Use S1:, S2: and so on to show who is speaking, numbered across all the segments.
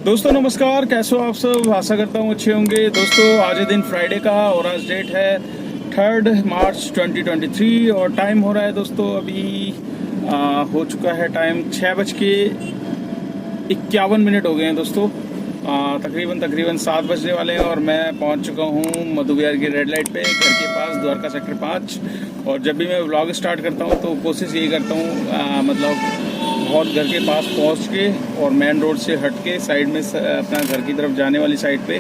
S1: दोस्तों नमस्कार, कैसे हो आप सब। आशा करता हूँ अच्छे होंगे। दोस्तों आज है दिन फ्राइडे का और आज डेट है 3 मार्च 2023 और टाइम हो रहा है दोस्तों अभी हो चुका है टाइम 6:51 हो गए हैं दोस्तों। तकरीबन 7 बजने वाले हैं और मैं पहुंच चुका हूं मधु विहार की रेड लाइट पे, घर के पास, द्वारका सेक्टर 5। और जब भी मैं व्लॉग स्टार्ट करता हूं तो कोशिश यही करता हूं मतलब बहुत घर के पास पहुंच के और मेन रोड से हट के साइड में अपना घर की तरफ जाने वाली साइड पे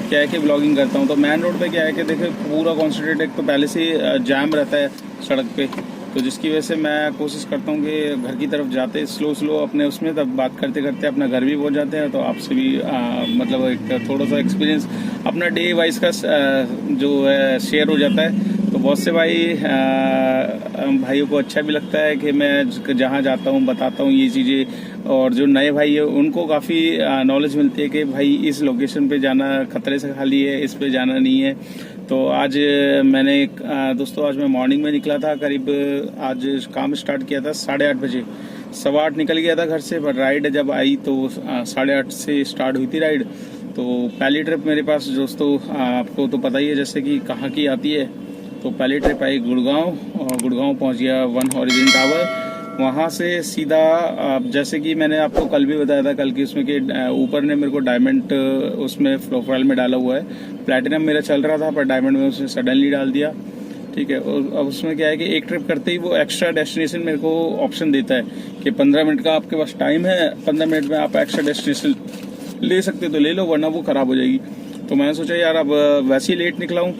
S1: क्या है कि व्लॉगिंग करता हूं। तो मेन रोड पे क्या है कि देखिए पूरा कॉन्सेंट्रेट एक तो पहले से जाम रहता है सड़क पे, तो जिसकी वजह से मैं कोशिश करता हूँ कि घर की तरफ जाते स्लो अपने उसमें तब बात करते करते अपना घर भी पहुँच जाते हैं। तो आपसे भी मतलब एक थोड़ा सा एक्सपीरियंस अपना डे वाइज का जो है शेयर हो जाता है। तो बहुत से भाइयों को अच्छा भी लगता है कि मैं जहाँ जाता हूँ बताता हूँ ये चीज़ें, और जो नए भाई है उनको काफ़ी नॉलेज मिलती है कि भाई इस लोकेशन पे जाना खतरे से खाली है, इस पे जाना नहीं है। तो आज मैंने दोस्तों आज मैं मॉर्निंग में निकला था, करीब आज काम स्टार्ट किया था 8:30 बजे, 8:15 निकल गया था घर से। पर राइड जब आई तो 8:30 से स्टार्ट हुई थी राइड। तो पहली ट्रिप मेरे पास दोस्तों आपको तो पता ही है जैसे कि कहाँ की आती है। तो पहली ट्रिप आई गुड़गांव और गुड़गांव पहुँच गया वन हॉरिजन टावर। वहाँ से सीधा जैसे कि मैंने आपको कल भी बताया था, कल की उसमें कि ऊपर ने मेरे को डायमंड उसमें प्रोफाइल में डाला हुआ है। प्लैटिनम मेरा चल रहा था पर डायमंड में उसने सडनली डाल दिया, ठीक है। और अब उसमें क्या है कि एक ट्रिप करते ही वो एक्स्ट्रा डेस्टिनेशन मेरे को ऑप्शन देता है कि 15 मिनट का आपके पास टाइम है, 15 मिनट में आप एक्स्ट्रा डेस्टिनेशन ले सकते तो ले लो वरना वो खराब हो जाएगी। तो मैंने सोचा यार अब वैसे ही लेट निकला हूँ,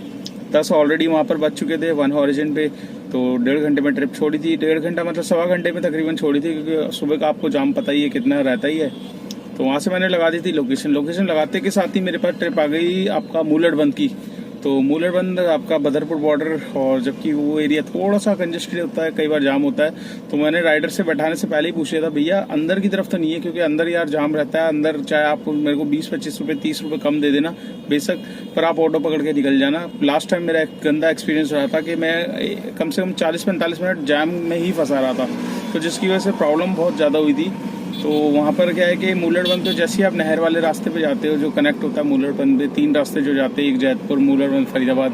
S1: 10 ऑलरेडी वहाँ पर बज चुके थे वन हॉरिजन पे। तो 1.5 घंटे में ट्रिप छोड़ी थी, 1.5 घंटा मतलब 1.25 घंटे में तकरीबन छोड़ी थी, क्योंकि सुबह का आपको जाम पता ही है कितना रहता ही है। तो वहाँ से मैंने लगा दी थी लोकेशन लगाते के साथ ही मेरे पास ट्रिप आ गई आपका मूलड़बंद की। तो मूलड़बंद आपका बदरपुर बॉर्डर, और जबकि वो एरिया थोड़ा सा कंजेस्टेड होता है, कई बार जाम होता है। तो मैंने राइडर से बैठाने से पहले ही पूछ लिया था भैया अंदर की तरफ तो नहीं है, क्योंकि अंदर यार जाम रहता है। अंदर चाहे आप मेरे को 20-25 रुपये 30 रुपये कम दे देना बेशक, पर आप ऑटो पकड़ के निकल जाना। लास्ट टाइम मेरा एक गंदा एक्सपीरियंस रहा था कि मैं कम से कम 40-45 मिनट जैम में ही फंसा रहा था, तो जिसकी वजह से प्रॉब्लम बहुत ज़्यादा हुई थी। तो वहाँ पर क्या है कि मूलड़बंद तो जैसे ही आप नहर वाले रास्ते पे जाते हो जो कनेक्ट होता है मूलड़बंद में, 3 रास्ते जो जाते हैं, एक जैतपुर, मूलड़बंद, फरीदाबाद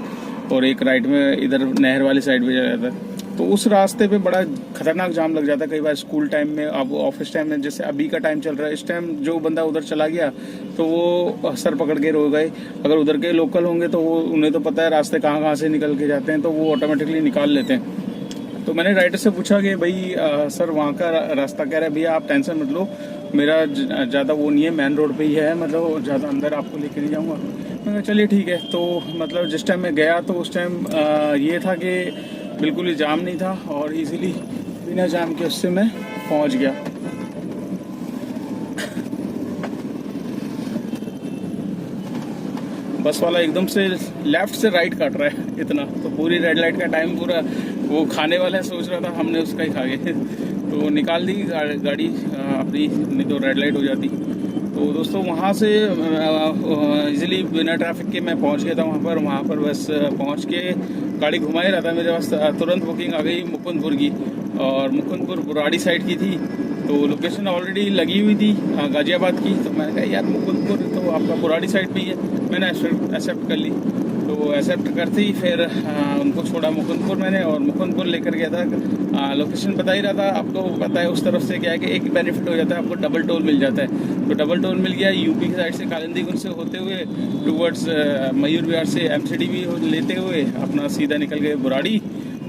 S1: और एक राइट में इधर नहर वाली साइड पे जाता है। तो उस रास्ते पे बड़ा खतरनाक जाम लग जाता है कई बार स्कूल टाइम में, अब ऑफिस टाइम में, जैसे अभी का टाइम चल रहा है। इस टाइम जो बंदा उधर चला गया तो वो सर पकड़ के रो गए। अगर उधर के लोकल होंगे तो वो उन्हें तो पता है रास्ते कहाँ से निकल के जाते हैं, तो वो ऑटोमेटिकली निकाल लेते हैं। तो मैंने राइडर से पूछा कि भाई सर वहाँ का रास्ता कह रहा है भैया आप टेंशन मत लो, मेरा ज़्यादा वो नहीं है, मेन रोड पे ही है, मतलब ज़्यादा अंदर आपको लेके नहीं जाऊँगा। मैंने कहा चलिए ठीक है। तो मतलब जिस टाइम मैं गया तो उस टाइम ये था कि बिल्कुल ही जाम नहीं था और इजीली बिना जाम के उससे मैं पहुँच गया। बस वाला एकदम से लेफ्ट से राइट काट रहा है इतना, तो पूरी रेड लाइट का टाइम पूरा वो खाने वाला सोच रहा था, हमने उसका ही खा गए। तो निकाल दी गाड़ी अपनी, नहीं तो रेड लाइट हो जाती। तो दोस्तों वहाँ से इजीली बिना ट्रैफिक के मैं पहुँच गया था वहाँ पर बस पहुँच के गाड़ी घुमा ही रहा था, मेरे पास तुरंत बुकिंग आ गई मुकुंदपुर की, और मुकुंदपुर बुराड़ी साइड की थी। तो लोकेशन ऑलरेडी लगी हुई थी गाजियाबाद की। तो मैंने कहा यार मुकुंदपुर तो आपका बुराड़ी साइड पे ही है, मैंने एक्सेप्ट कर ली। तो एक्सेप्ट करते ही फिर उनको छोड़ा मुकुंदपुर मैंने, और मुकुंदपुर लेकर गया था। लोकेशन बता ही रहा था, आपको पता है उस तरफ से क्या है कि एक बेनिफिट हो जाता है, आपको डबल टोल मिल जाता है। तो डबल टोल मिल गया यूपी की साइड से, कालिंदीगुंज से होते हुए टूवर्ड्स मयूर विहार से MCD भी लेते हुए अपना सीधा निकल गए बुराड़ी।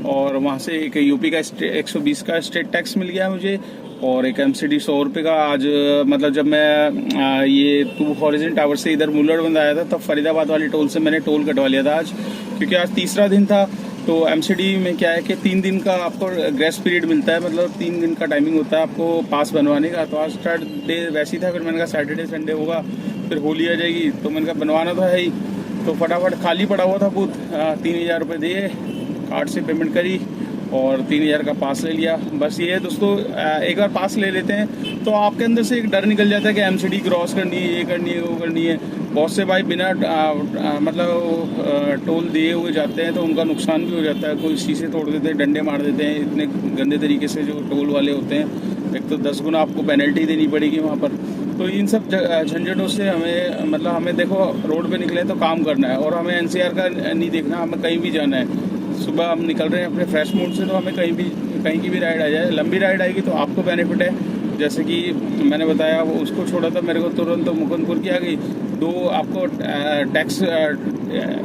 S1: और वहाँ से एक यूपी का 120 का स्टेट टैक्स मिल गया मुझे, और एक MCD 100 रुपये का। आज मतलब जब मैं ये 2 हॉरिजन टावर से इधर मूलड़बंद आया था तब फरीदाबाद वाली टोल से मैंने टोल कटवा लिया था आज, क्योंकि आज तीसरा दिन था। तो MCD में क्या है कि 3 दिन का आपको ग्रेस पीरियड मिलता है, मतलब 3 दिन का टाइमिंग होता है आपको पास बनवाने का। तो आज थर्ड डे वैसे ही था, फिर मैंने कहा सैटरडे संडे होगा फिर होली आ जाएगी, तो मैंने कहा बनवाना तो है ही। तो फटाफट खाली पड़ा हुआ था बूथ, 3000 रुपये दिए, कार्ड से पेमेंट करी और 3000 का पास ले लिया। बस ये है दोस्तों, एक बार पास ले लेते हैं तो आपके अंदर से एक डर निकल जाता है कि MCD क्रॉस करनी है, ये करनी है, वो करनी है। बहुत से भाई बिना मतलब टोल दिए हुए जाते हैं तो उनका नुकसान भी हो जाता है, कोई शीशे तोड़ देते हैं, डंडे मार देते हैं, इतने गंदे तरीके से जो टोल वाले होते हैं। एक तो 10 गुना आपको पेनल्टी देनी पड़ेगी वहाँ पर, तो इन सब झंझटों से हमें मतलब हमें देखो रोड पे निकले तो काम करना है और हमें एनसीआर का नहीं देखना, हमें कहीं भी जाना है। सुबह हम निकल रहे हैं अपने फ्रेश मूड से, तो हमें कहीं की भी राइड आ जाए, लंबी राइड आएगी तो आपको बेनिफिट है। जैसे कि मैंने बताया वो उसको छोड़ा था मेरे को तुरंत तो मुकुंदपुर की आ गई, 2 आपको टैक्स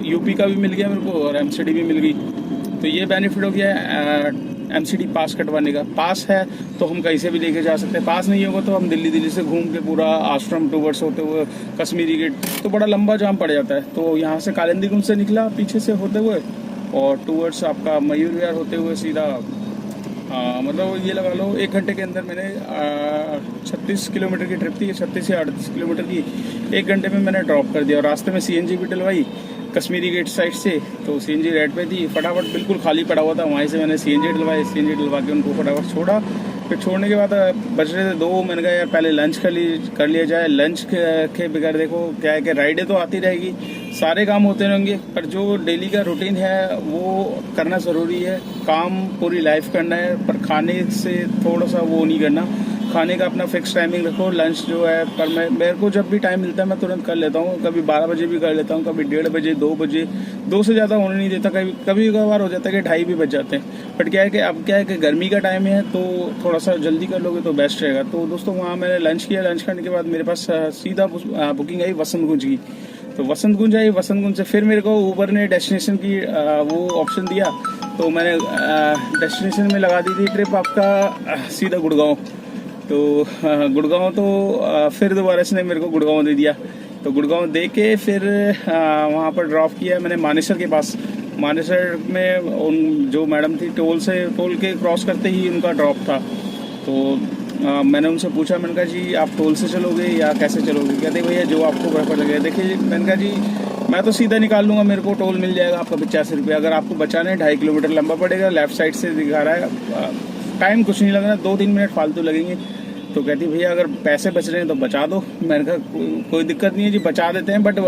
S1: यूपी का भी मिल गया मेरे को और एमसीडी भी मिल गई। तो ये बेनिफिट हो गया एमसीडी पास कटवाने का। पास है तो हम कहीं से भी लेके जा सकते हैं, पास नहीं होगा तो हम दिल्ली से घूम के पूरा आश्रम टूवर्ड्स होते हुए कश्मीरी गेट, तो बड़ा लंबा जाम पड़ जाता है। तो यहाँ से कालिंदी कुंज से निकला पीछे से होते हुए और टूवर्ड्स आपका मयूर विहार होते हुए सीधा मतलब ये लगा लो 1 घंटे के अंदर मैंने 36 किलोमीटर की ट्रिप थी, 36 या 38 किलोमीटर की 1 घंटे में मैंने ड्रॉप कर दिया। और रास्ते में सीएनजी भी डलवाई कश्मीरी गेट साइड से, तो सीएनजी रेड पे थी, फटाफट बिल्कुल खाली पड़ा हुआ था, वहीं से मैंने सीएनजी डलवा के उनको फटाफट छोड़ा। फिर छोड़ने के बाद बच रहे थे 2, मैंने कहा यार पहले लंच कर लिया जाए। लंच के बगैर देखो क्या है कि राइडें तो आती रहेगी, सारे काम होते रहेंगे, पर जो डेली का रूटीन है वो करना ज़रूरी है। काम पूरी लाइफ करना है, पर खाने से थोड़ा सा वो नहीं करना। खाने का अपना फिक्स टाइमिंग रखो। लंच जो है पर मेरे को जब भी टाइम मिलता है मैं तुरंत कर लेता हूँ। कभी 12 बजे भी कर लेता हूँ, कभी 1:30 बजे, 2 बजे, 2 से ज़्यादा होने नहीं देता। कभी कभार हो जाता है कि 2:30 भी बज जाते हैं। बट क्या है कि अब क्या है कि गर्मी का टाइम है तो थोड़ा सा जल्दी कर लोगे तो बेस्ट रहेगा। तो दोस्तों वहाँ मैंने लंच किया, लंच करने के बाद मेरे पास सीधा बुकिंग आई वसंत कुंज की। तो वसंत कुंज आई, वसंत कुंज से फिर मेरे को ऊबर ने डेस्टिनेशन की वो ऑप्शन दिया, तो मैंने डेस्टिनेशन में लगा दी थी ट्रिप आपका सीधा गुड़गांव। तो गुड़गांव तो फिर दोबारा इसने मेरे को गुड़गांव दे दिया। तो गुड़गांव दे के फिर वहाँ पर ड्रॉप किया मैंने मानेसर के पास। मानेसर में उन जो मैडम थी टोल के क्रॉस करते ही उनका ड्रॉप था। तो मैंने उनसे पूछा, मैंने कहा जी आप टोल से चलोगे या कैसे चलोगे? कहते भैया जो आपको प्रेफर लगे। देखिए मैंने कहा जी मैं तो सीधा निकाल लूँगा, मेरे को टोल मिल जाएगा आपका 85 रुपये। अगर आपको बचाना है 2.5 किलोमीटर लंबा पड़ेगा, लेफ्ट साइड से दिखा रहा है, टाइम कुछ नहीं लगना, 2-3 मिनट फालतू लगेंगे। तो कहती भैया अगर पैसे बच रहे हैं तो बचा दो। मैंने कहा कोई दिक्कत नहीं है जी, बचा देते हैं, बट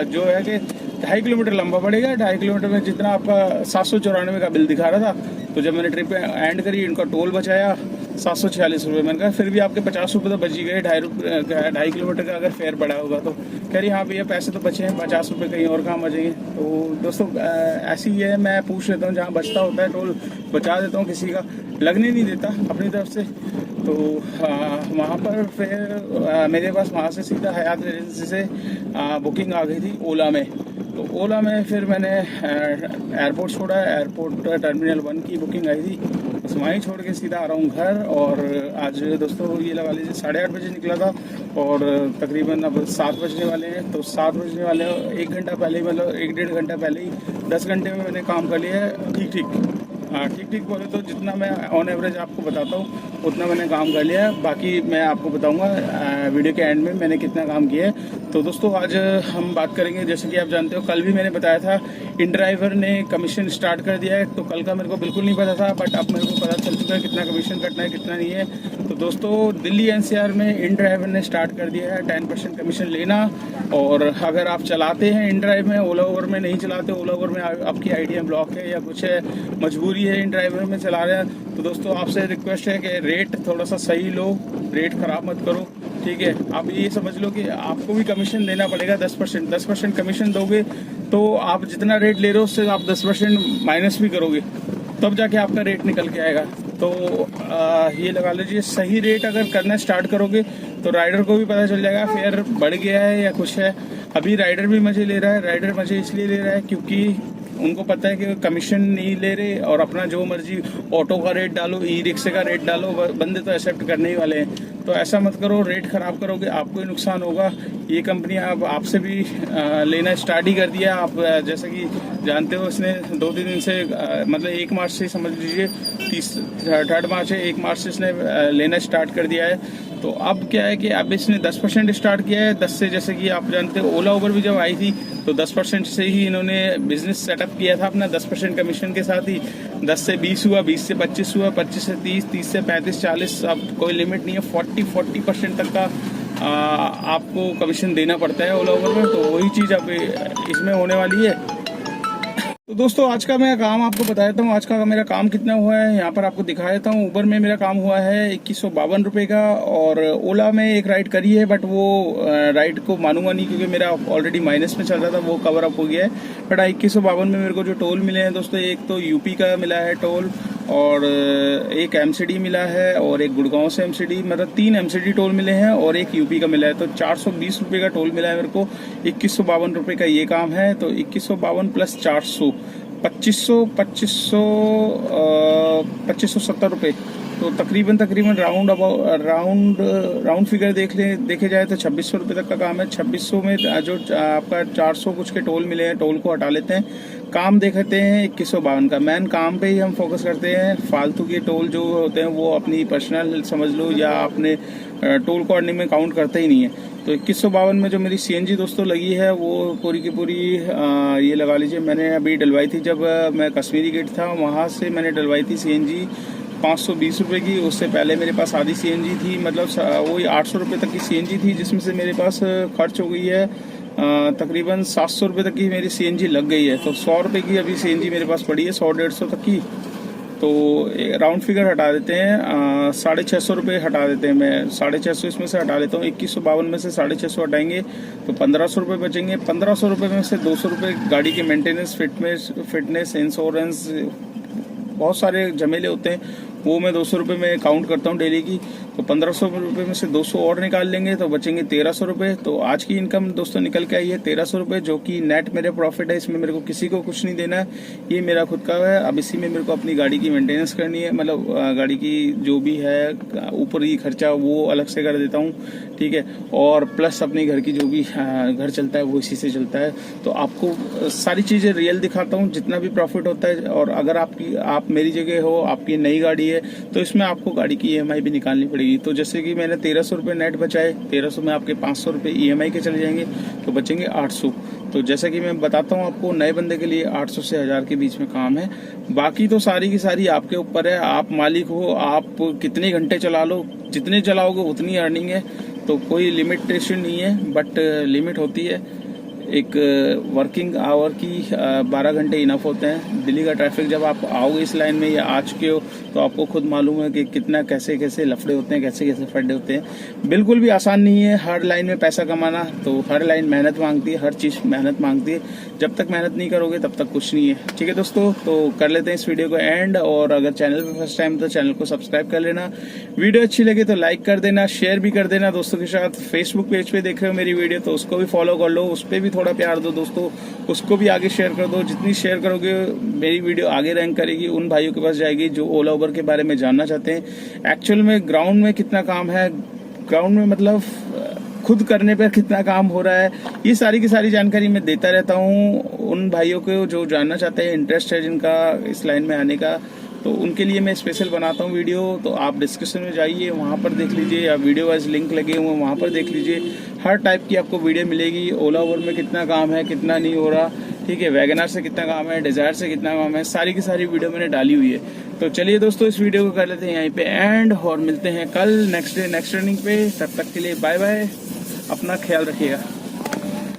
S1: जो है कि 2.5 किलोमीटर लंबा पड़ेगा। 2.5 किलोमीटर में जितना आपका 794 का बिल दिखा रहा था, तो जब मैंने ट्रिप एंड करी इनका टोल बचाया 746 रुपये। मैंने कहा फिर भी आपके 50 रुपये तो बच ही गए, 2.5 किलोमीटर का अगर फेयर पड़ा होगा तो। कह रही हाँ भैया पैसे तो बचे हैं, 50 रुपये कहीं और काम बचेंगे। तो दोस्तों ऐसी ही है, मैं पूछ लेता हूँ, जहाँ बचता होता है टोल बचा देता हूँ, किसी का लगने नहीं देता अपनी तरफ से। तो वहाँ पर फिर मेरे पास वहाँ से सीधा हयात एजेंसी से बुकिंग आ गई थी ओला में। तो ओला में फिर मैंने एयरपोर्ट छोड़ा, एयरपोर्ट टर्मिनल 1 की बुकिंग आई थी, बस वहीं छोड़ के सीधा आ रहा हूँ घर। और आज दोस्तों ये लगा लीजिए 8:30 बजे निकला था और तकरीबन अब 7 बजने वाले हैं। तो 7 बजने वाले 1 घंटा पहले ही, मतलब 1-1.5 घंटा पहले ही 10 घंटे में मैंने काम कर लिया है। ठीक बोले तो जितना मैं ऑन एवरेज आपको बताता हूँ उतना मैंने काम कर लिया है। बाकी मैं आपको बताऊँगा वीडियो के एंड में मैंने कितना काम किया है। तो दोस्तों आज हम बात करेंगे, जैसे कि आप जानते हो कल भी मैंने बताया था इन ड्राइवर ने कमीशन स्टार्ट कर दिया है। तो कल का मेरे को बिल्कुल नहीं पता था, बट अब मेरे को पता चल चुका है कितना कमीशन कटना है कितना नहीं है। तो दोस्तों दिल्ली एनसीआर में इन ड्राइवर ने स्टार्ट कर दिया है 10% कमीशन लेना। और अगर आप चलाते हैं इन ड्राइव में, ओला ओवर में नहीं चलाते, ओला ओवर में आपकी आईडी ब्लॉक है या कुछ है, मजबूरी है, इन ड्राइवर में चला रहे हैं, तो दोस्तों आपसे रिक्वेस्ट है कि रेट थोड़ा सा सही लो, रेट ख़राब मत करो, ठीक है। आप ये समझ लो कि आपको भी कमीशन देना पड़ेगा 10% कमीशन दोगे तो आप जितना रेट ले रहे हो उससे आप 10% माइनस भी करोगे, तब जाके आपका रेट निकल के आएगा। तो ये लगा लीजिए सही रेट अगर करना स्टार्ट करोगे तो राइडर को भी पता चल जाएगा फेयर बढ़ गया है या कुछ है। अभी राइडर भी मजे ले रहा है, राइडर मजे इसलिए ले रहा है क्योंकि उनको पता है कि कमीशन नहीं ले रहे और अपना जो मर्जी ऑटो का रेट डालो, ई रिक्शे का रेट डालो, बंदे तो एक्सेप्ट करने ही वाले हैं। तो ऐसा मत करो, रेट खराब करोगे आपको ही नुकसान होगा। ये कंपनी अब आपसे भी लेना स्टार्ट ही कर दिया। आप जैसे कि जानते हो इसने 2-3 दिन से मतलब 1 मार्च से समझ लीजिए 3 मार्च है, 1 मार्च से इसने लेना स्टार्ट कर दिया है। तो अब क्या है कि अब इसने 10% स्टार्ट किया है। 10 से, जैसे कि आप जानते हो ओला उबर भी जब आई थी तो 10% से ही इन्होंने बिजनेस सेटअप किया था अपना, 10% कमीशन के साथ ही। 10 से 20 हुआ, 20 से 25 हुआ, 25 से 30, 30 से 35, 40, अब कोई लिमिट नहीं है, 40% तक का आपको कमीशन देना पड़ता है ओला उबर में। तो वही चीज़ अब इसमें होने वाली है। तो दोस्तों आज का मैं काम आपको बता देता हूँ। आज का मेरा काम कितना हुआ है यहाँ पर आपको दिखा देता हूँ। उबर में मेरा काम हुआ है 2152 रुपये का, और ओला में एक राइड करी है, बट वो राइड को मानूंगा नहीं क्योंकि मेरा ऑलरेडी माइनस में चल रहा था, वो कवर अप हो गया है। बट 2152 में मेरे को जो टोल मिले हैं दोस्तों, एक तो यूपी का मिला है टोल, और एक एमसीडी मिला है, और एक गुड़गांव से एमसीडी, मतलब 3 एमसीडी टोल मिले हैं और एक यूपी का मिला है। तो 420 रुपये का टोल मिला है मेरे को। 2152 रुपये का ये काम है। तो 2152 प्लस 400 2570 रुपये। तो तकरीबन राउंड फिगर देखे जाए तो 2600 रुपये तक का काम है। 2600 में जो आपका 400 कुछ के टोल मिले हैं, टोल को हटा लेते हैं, काम देखते हैं 2152 का। मेन काम पे ही हम फोकस करते हैं। फालतू के टोल जो होते हैं वो अपनी पर्सनल समझ लो या अपने टोल को अर्निंग में काउंट करते ही नहीं है। तो 2152 में जो मेरी सीएनजी दोस्तों लगी है वो पूरी की पूरी ये लगा लीजिए, मैंने अभी डलवाई थी जब मैं कश्मीरी गेट था, वहाँ से मैंने डलवाई थी सीएनजी 520 रुपये की। उससे पहले मेरे पास आधी सीएनजी थी, मतलब वही 800 रुपये तक की सीएनजी थी, जिसमें से मेरे पास खर्च हो गई है तकरीबन 700 रुपये तक की मेरी सीएनजी लग गई है। तो 100 रुपये की अभी सीएनजी मेरे पास पड़ी है, 100-150 तक की। तो राउंड फिगर हटा देते हैं, 650 रुपये हटा देते हैं, मैं 650 इसमें से हटा लेता हूँ। 2152 में से 650 हटाएंगे तो 1500 रुपये बचेंगे। 1500 रुपये में से 200 रुपये गाड़ी के मेंटेनेंस, फिटनेस, इंश्योरेंस, बहुत सारे झमेले होते हैं, वो मैं 200 रुपये में काउंट करता हूँ डेली की। तो 1500 रुपये में से 200 और निकाल लेंगे तो बचेंगे 1300 रुपये। तो आज की इनकम दोस्तों निकल के आई है 1300 रुपये, जो कि नेट मेरे प्रॉफिट है। इसमें मेरे को किसी को कुछ नहीं देना है, ये मेरा खुद का है। अब इसी में मेरे को अपनी गाड़ी की मेंटेनेंस करनी है, मतलब गाड़ी की जो भी है ऊपर ही खर्चा वो अलग से कर देता हूँ, ठीक है। और प्लस अपने घर की जो भी घर चलता है वो इसी से चलता है। तो आपको सारी चीज़ें रियल दिखाता हूँ, जितना भी प्रॉफिट होता है। और अगर आप मेरी जगह हो, आपकी नई गाड़ी है, तो इसमें आपको गाड़ी की ईएमआई भी निकालनी पड़ेगी। तो जैसे कि मैंने 1300 रुपये नेट बचाए, 1300 में आपके 500 रुपये ईएमआई के चले जाएंगे, तो बचेंगे 800। तो जैसा कि मैं बताता हूँ आपको, नए बंदे के लिए 800 से 1000 के बीच में काम है। बाकी तो सारी की सारी आपके ऊपर है, आप मालिक हो, आप कितने घंटे चला लो, जितने चलाओगे उतनी अर्निंग है। तो कोई लिमिटेशन नहीं है, बट लिमिट होती है। एक वर्किंग आवर की 12 घंटे इनफ होते हैं। दिल्ली का ट्रैफिक जब आप आओगे इस लाइन में या आ चुके हो तो आपको खुद मालूम है कि कितना कैसे कैसे लफड़े होते हैं, कैसे कैसे फड्डे होते हैं। बिल्कुल भी आसान नहीं है हर लाइन में पैसा कमाना। तो हर लाइन मेहनत मांगती है, हर चीज़ मेहनत मांगती है। जब तक मेहनत नहीं करोगे तब तक कुछ नहीं है, ठीक है दोस्तों। तो कर लेते हैं इस वीडियो को एंड, और अगर चैनल पर फर्स्ट टाइम तो चैनल को सब्सक्राइब कर लेना। वीडियो अच्छी लगे तो लाइक कर देना, शेयर भी कर देना दोस्तों के साथ। फेसबुक पेज पे देख रहे हो मेरी वीडियो तो उसको भी फॉलो कर लो, उस पर भी थोड़ा प्यार दो दोस्तों, उसको भी आगे शेयर कर दो। जितनी शेयर करोगे मेरी वीडियो आगे रैंक करेगी, उन भाइयों के पास जाएगी जो ओला उबर के बारे में जानना चाहते हैं। एक्चुअल में ग्राउंड में कितना काम है, ग्राउंड में मतलब खुद करने पर कितना काम हो रहा है, ये सारी की सारी जानकारी मैं देता रहता हूँ उन भाइयों को जो जानना चाहते हैं, इंटरेस्ट है जिनका इस लाइन में आने का। तो उनके लिए मैं स्पेशल बनाता हूँ वीडियो। तो आप डिस्क्रिप्शन में जाइए, वहाँ पर देख लीजिए, या वीडियो वाइज लिंक लगे हुए वहाँ पर देख लीजिए। हर टाइप की आपको वीडियो मिलेगी। ओला उबर में कितना काम है, कितना नहीं हो रहा, ठीक है, वैगनर से कितना काम है, डिजायर से कितना काम है, सारी की सारी वीडियो मैंने डाली हुई है। तो चलिए दोस्तों इस वीडियो को कर लेते हैं यहीं पे एंड, और मिलते हैं कल नेक्स्ट डे नेक्स्ट रनिंग पे। तब तक के लिए बाय बाय, अपना ख्याल रखिएगा।